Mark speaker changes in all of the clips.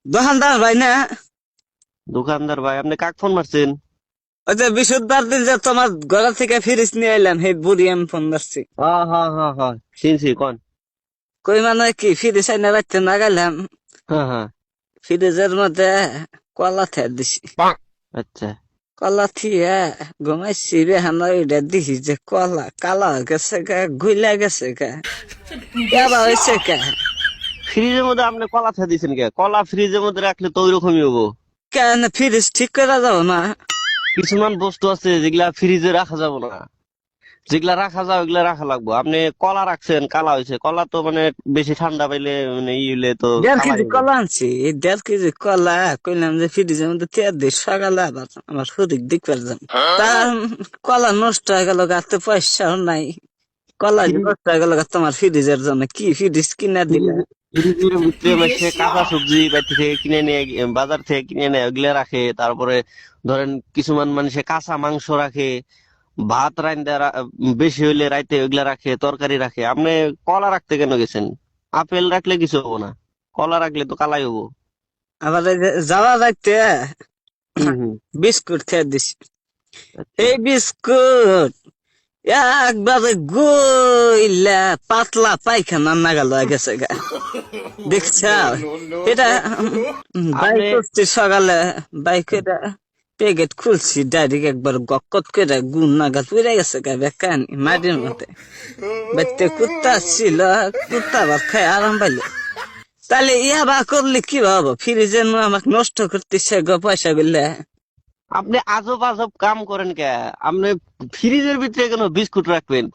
Speaker 1: দোকানদার ভাই না?
Speaker 2: দোকানদার ভাই, আপনি কাক ফোন মারছেন?
Speaker 1: ওই যে বিশুদ্ধবার দিন যে তোমার ঘর থেকে ফ্রিজ নিয়ে এলাম, সেই বুড়ি আমি ফোন ধরছি।
Speaker 2: হ্যাঁ হ্যাঁ হ্যাঁ হ্যাঁ, চিনছি, কোন?
Speaker 1: কই মানে কি ফ্রিজ আইনা রাখতে না গেলাম,
Speaker 2: হ্যাঁ হ্যাঁ।
Speaker 1: ফ্রিজের মধ্যে কলা থে দিছি।
Speaker 2: আচ্ছা।
Speaker 1: কলা থিয়ে ঘুমাইছি রে হানা, ওইটা দিছি যে কলা কালা হয়ে গেছে গা, গুইলা গেছে গা, কেবা হয়েছে কা।
Speaker 2: ফ্রিজের মধ্যে আপনি কলা ছা দিয়েছেন কে? কলা ফ্রিজের মধ্যে রাখলে তো ওইরকমই হবো।
Speaker 1: কেন ফ্রিজ ঠিক করা যাবো না?
Speaker 2: কিছুমান বস্তু আছে যেগুলা ফ্রিজে রাখা যাবে না, যেগুলা রাখা যায় ওগুলা রাখা লাগবো। আপনি কলা রাখছেন, কালা হয়েছে। কলা তো মানে বেশি ঠান্ডা পাইলে মানে ই হইলে তো
Speaker 1: 1.5 কেজি
Speaker 2: কালাই হবে।
Speaker 1: কলা আনছি, এই 1.5 কেজি কলা কইলাম যে ফ্রিজের মধ্যে তেয়ার দিই, সকালে আবার আমার শরীর দিক পারলাম। তা কলা নষ্ট হয়ে গেল, গাতে পয়সাও নাই। কলা যে
Speaker 2: ফ্রিজ
Speaker 1: নষ্ট হয়ে গেল তোমার ফ্রিজের জন্য, কি ফ্রিজ কিনা দিলা?
Speaker 2: ফ্রিজের ভিতরে মাসে কাঁচা সবজি বাইরে থেকে কিনে নিয়ে বাজার থেকে কিনে নেয়, ওগুলা রাখে। তারপরে ধরেন কিছুমান মানুষে কাঁচা মাংস রাখে, ভাত রান্দা বেশি হইলে রাইতে ওইগুলা রাখে, তরকারি রাখে। আপনি কলা রাখতে কেন গেছেন? আপেল রাখলে কিছু হবো না, কলা রাখলে তো কালাই হবো।
Speaker 1: আবার এই যে যাওয়া যাইতে
Speaker 2: হম হম।
Speaker 1: বিস্কুট খেয়ে দিছি।
Speaker 2: আচ্ছা।
Speaker 1: এই বিস্কুট একবারে গইলা পাতলা পায়খানা নাগাল হয়ে গেছে গা, দেখছ? এটা বাইক
Speaker 2: আপনি
Speaker 1: করছি সকালে, বাইক এটা প্যাকেট খুলছি, ডাইরেক্ট একবার গকত করে গুণ নাগাল পুড়ে গেছে গা বেকানি মাটির মধ্যে। বাড়িতে কুত্তা ছিল, কুত্তা আবার খাই আরাম পাইলে। তাহলে ইয়া বা করলে কি ভাবো, ফ্রিজের আমাকে নষ্ট করতেছে গো পয়সা গুলা।
Speaker 2: আপনি আজব আজব কাম করেন কে? আপনি ফ্রিজের ভিতরে কেন বিস্কুট রাখবেন?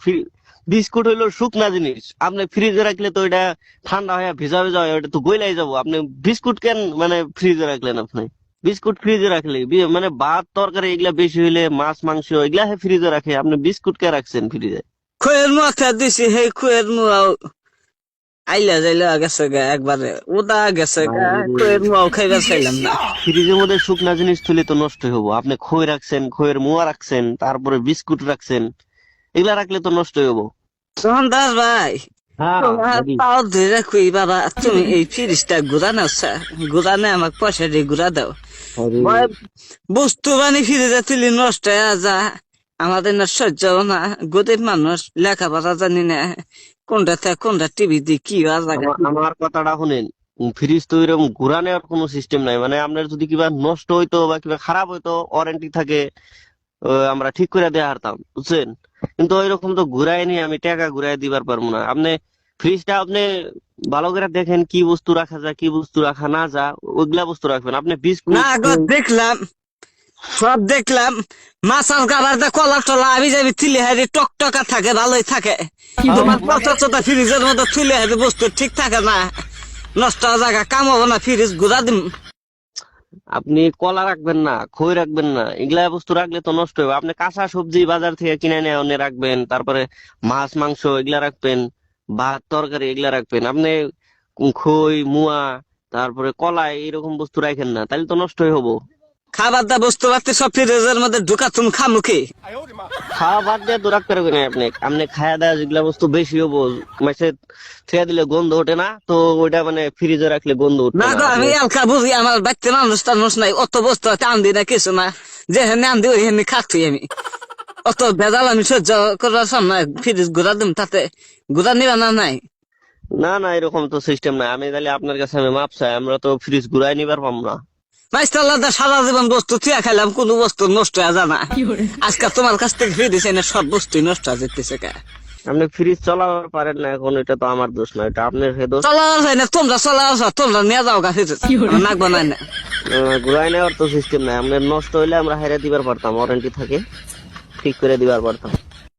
Speaker 2: বিস্কুট হইলো শুকনা জিনিস, আপনি ফ্রিজে রাখলে তো এটা ঠান্ডা হয়ে ভিজা ভিজা হয়, ওটা তো গইলাই যাবো। আপনি বিস্কুট কেন মানে ফ্রিজে রাখলেন? আপনি বিস্কুট ফ্রিজে রাখলে মানে ভাত তরকারি এগুলা বেশি হইলে, মাছ মাংস এগুলা ফ্রিজে রাখে, আপনি বিস্কুট কে রাখছেন ফ্রিজে?
Speaker 1: খুয়ের মাথা দিছি, সেই খুয়ের মুয়াও আইলা যাইলা গেছে গা, একবারে উদা গেছে গা, খুয়ের মুয়াও খাইবার চাইলাম না।
Speaker 2: ফ্রিজের মধ্যে শুকনা জিনিস তুলে তো নষ্ট হবো। আপনি খই রাখছেন, খইয়ের মোয়া রাখছেন, তারপরে বিস্কুট রাখছেন, এগুলা রাখলে তো নষ্ট হবো।
Speaker 1: সন্দাস ভাই,
Speaker 2: হ্যাঁ
Speaker 1: তোমার
Speaker 2: বলি।
Speaker 1: পাও ধরে কই বাবা, তুমি এই ফ্রিজটা ঘুরানো, ঘুরানে আমাকে পয়সা দিয়ে ঘুরা দাও।
Speaker 2: আরে,
Speaker 1: ভয় বস্তু বানি ফ্রিজে তুলি নষ্ট হয়ে যা, আমাদের না সহ্য হবে না। গরিব মানুষ, লেখাপড়া জানি না, কোনটা থেকে কোনটা টিভি দিয়ে কি জায়গা।
Speaker 2: আমার কথাটা শুনেন। ফ্রিজ তো এরকম ঘুরা নেওয়ার কোনো সিস্টেম নাই। মানে আপনার যদি কিবা নষ্ট হইতো বা কিবা খারাপ হইতো, ওয়ারেন্টি থাকে, আমরা ঠিক করে দেয়া হারতাম, বুঝছেন? কিন্তু ওইরকম তো ঘুরাই নিয়ে আমি টাকা ঘুরাই দিবার পারবো না। আপনি ফ্রিজটা আপনি ভালো করে দেখেন কি বস্তু রাখা যায়, কি বস্তু রাখা না যায়, ওইগুলা বস্তু রাখবেন। আপনি
Speaker 1: না
Speaker 2: বিস্কুট
Speaker 1: গো, দেখলাম, সব দেখলাম। মাছাল কাবার দা কলা টলা আমি যাবি থিলে হারি টকটকা থাকে, ভালোই থাকে। তোমার পচা চোটা ফ্রিজের মধ্যে থুলে হারি বস্তু ঠিক থাকে না, নষ্ট হওয়ার জায়গা কাম হবো না, ফ্রিজ ঘুরা দিম।
Speaker 2: আপনি কলা রাখবেন না, খই রাখবেন না, এগুলা বস্তু রাখলে তো নষ্ট হবে। আপনি কাঁচা সবজি বাজার থেকে কিনে নিয়ে এনে রাখবেন, তারপরে মাছ মাংস এগুলা রাখবেন, ভাত তরকারি এগুলা রাখবেন। আপনি খই মুয়া তারপরে কলা এরকম বস্তু রাখেন না, তাহলে তো নষ্টই হবো।
Speaker 1: খাবার দা বস্তু পাতি সব ফ্রিজের মধ্যে ঢুকা, তুমি খামুখি।
Speaker 2: খাওয়া বাদ দিয়ে তো রাখতে পারবেন না। আপনি আপনি খাওয়া দাওয়া যেগুলা বস্তু বেশি হবো, মাসে ছেড়ে দিলে গন্ধ ওঠে না তো, ওইটা মানে ফ্রিজে রাখলে গন্ধ উঠবে
Speaker 1: না
Speaker 2: না।
Speaker 1: গো,
Speaker 2: আপনি
Speaker 1: আমি এলকা বুঝি, আমার বাচ্চা মানুষ টানুষ নাই, অত বস্তু টান দি না কিছু না, যে হেনে আন দি ওই হেনে খাচ্ছি আমি। অত ভেজাল আমি সহ্য করার সামনে ফ্রিজ ঘুরা দিম, তাতে ঘুরা নিবা না নাই?
Speaker 2: না না, এরকম তো সিস্টেম নাই। আমি তাহলে আপনার কাছে আমি মাপ চাই, আমরা তো ফ্রিজ ঘুরাই নিবার পাম না।
Speaker 1: মাইস্টাল্লাহ সারা জীবন বস্তু থিয়া খাইলাম, কোন বস্তু নষ্ট হয়ে যায় না। আজকাল তোমার কাছ থেকে ফিরেছে না, সব বস্তু নষ্ট হয়ে যেতেছে কে।
Speaker 2: আপনি ফ্রিজ চালাতে পারেন না এখন, এটা তো আমার দোষ না, এটা আপনার হে দোষ।
Speaker 1: চলা যায় না, তোমরা চলা আসা, তোমরা নিয়ে যাও গা ফিরে, নাক বানাই না।
Speaker 2: ঘুরাই নেওয়ার তো সিস্টেম নাই। আপনার নষ্ট হইলে আমরা হাইরা দিবার পারতাম, ওয়ারেন্টি থাকে, ঠিক করে দিবার পারতাম।